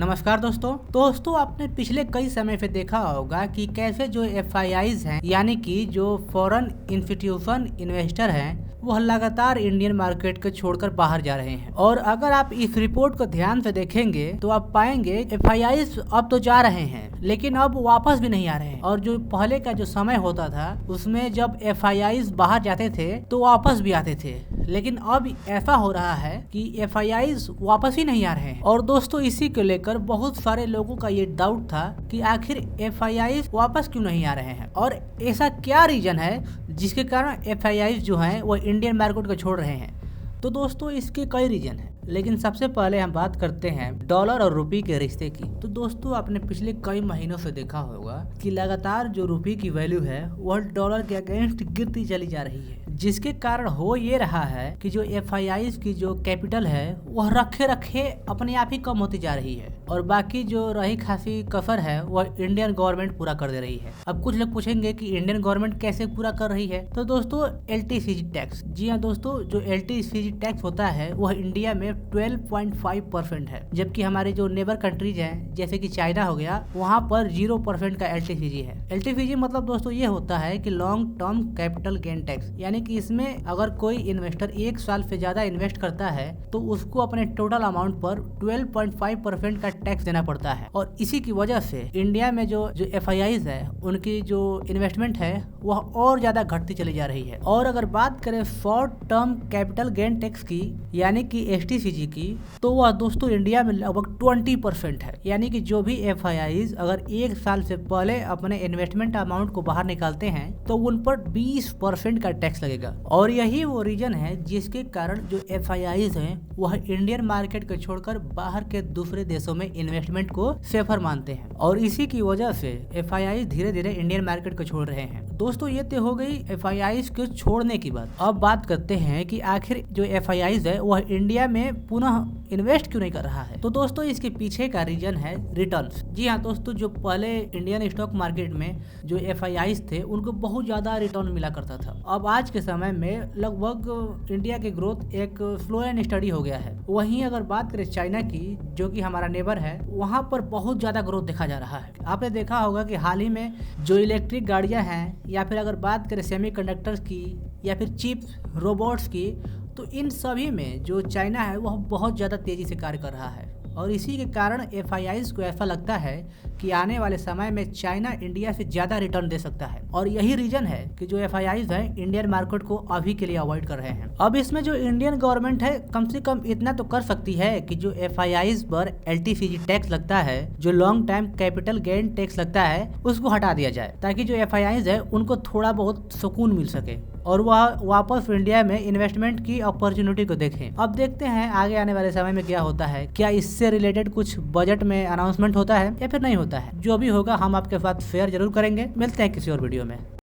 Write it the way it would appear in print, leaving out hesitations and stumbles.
नमस्कार दोस्तों आपने पिछले कई समय पे देखा होगा कि कैसे जो एफआईआईज हैं यानी कि जो फॉरेन इंस्टीट्यूशन इन्वेस्टर हैं वह लगातार इंडियन मार्केट को छोड़कर बाहर जा रहे हैं। और अगर आप इस रिपोर्ट को ध्यान से देखेंगे तो आप पाएंगे एफआईआईज अब तो जा रहे हैं लेकिन अब वापस भी नहीं आ रहे हैं। और जो पहले का जो समय होता था उसमें जब एफआईआईज बाहर जाते थे तो वापस भी आते थे, लेकिन अब ऐसा हो रहा है कि एफआईआईज वापस ही नहीं आ रहे हैं। और दोस्तों इसी को लेकर बहुत सारे लोगों का ये डाउट था कि आखिर एफआईआईज वापस क्यों नहीं आ रहे हैं और ऐसा क्या रीजन है जिसके कारण एफआईआईज जो हैं वो इंडियन मार्केट को छोड़ रहे हैं। तो दोस्तों इसके कई रीजन हैं, लेकिन सबसे पहले हम बात करते हैं डॉलर और रुपये के रिश्ते की। तो दोस्तों आपने पिछले कई महीनों से देखा होगा कि लगातार जो रुपये की वैल्यू है वह डॉलर के अगेंस्ट गिरती चली जा रही है, जिसके कारण हो ये रहा है कि जो एफआईआईज की जो कैपिटल है वह रखे रखे अपने आप ही कम होती जा रही है और बाकी जो रही खासी कसर है वह इंडियन गवर्नमेंट पूरा कर दे रही है। अब कुछ लोग पूछेंगे कि इंडियन गवर्नमेंट कैसे पूरा कर रही है, तो दोस्तों एलटीसीजी टैक्स। जी हाँ दोस्तों, जो एलटीसीजी टैक्स होता है वह इंडिया में 12.5% है, जबकि हमारे जो नेबर कंट्रीज हैं जैसे कि चाइना हो गया वहाँ पर 0% का एलटीसीजी है। एलटीसीजी मतलब दोस्तों ये होता है कि long term capital gain tax, यानी कि इसमें अगर कोई इन्वेस्टर 1 साल से ज्यादा इन्वेस्ट करता है तो उसको अपने टोटल अमाउंट पर 12.5% का टैक्स देना पड़ता है। और इसी की वजह से इंडिया में जो एफआईआईज है उनकी जो इन्वेस्टमेंट है वह और ज्यादा घटती चली जा रही है। और अगर बात करें short term capital gain tax की यानी कि एसटीसीजी की, तो वह दोस्तों इंडिया में लगभग 20% है, यानी कि जो भी एफआईआईज अगर 1 साल से पहले अपने इन्वेस्टमेंट अमाउंट को बाहर निकालते हैं तो उन पर 20% का टैक्स लगेगा। और यही वो रीजन है जिसके कारण जो एफआईआईज हैं वह इंडियन मार्केट को छोड़कर बाहर के दूसरे देशों में इन्वेस्टमेंट को सेफर मानते हैं और इसी की वजह से एफआईआईज धीरे धीरे इंडियन मार्केट को छोड़ रहे हैं। दोस्तों ये तो हो गई एफआईआईज को छोड़ने की बात। अब बात करते हैं कि आखिर जो एफआईआईज है वह इंडिया में पुनः इन्वेस्ट क्यों नहीं कर रहा है। तो दोस्तों इसके पीछे का रीजन है रिटर्न्स। जी हाँ दोस्तों, जो पहले इंडियन स्टॉक मार्केट में जो एफआईआईज थे उनको बहुत ज्यादा रिटर्न मिला करता था। अब आज के समय में लगभग इंडिया की ग्रोथ एक स्लो एंड स्टडी हो गया है। वहीं अगर बात करें चाइना की जो कि हमारा नेबर है, वहाँ पर बहुत ज्यादा ग्रोथ देखा जा रहा है। आपने देखा होगा कि हाल ही में जो इलेक्ट्रिक गाड़ियाँ हैं या फिर अगर बात करें सेमीकंडक्टर्स की या फिर चिप्स रोबोट्स की, तो इन सभी में जो चाइना है वह बहुत ज़्यादा तेज़ी से कार्य कर रहा है। और इसी के कारण एफआईआईज को ऐसा लगता है कि आने वाले समय में चाइना इंडिया से ज़्यादा रिटर्न दे सकता है। और यही रीजन है कि जो एफआईआईज है इंडियन मार्केट को अभी के लिए अवॉइड कर रहे हैं। अब इसमें जो इंडियन गवर्नमेंट है कम से कम इतना तो कर सकती है कि जो एफआईआईज पर एलटीसीजी टैक्स लगता है, जो long time capital gain tax लगता है, उसको हटा दिया जाए ताकि जो एफआईआईज है उनको थोड़ा बहुत सुकून मिल सके और वह वापस इंडिया में इन्वेस्टमेंट की अपॉर्चुनिटी को देखें। अब देखते हैं आगे आने वाले समय में क्या होता है, क्या इससे रिलेटेड कुछ बजट में अनाउंसमेंट होता है या फिर नहीं होता है। जो भी होगा हम आपके साथ शेयर जरूर करेंगे। मिलते हैं किसी और वीडियो में।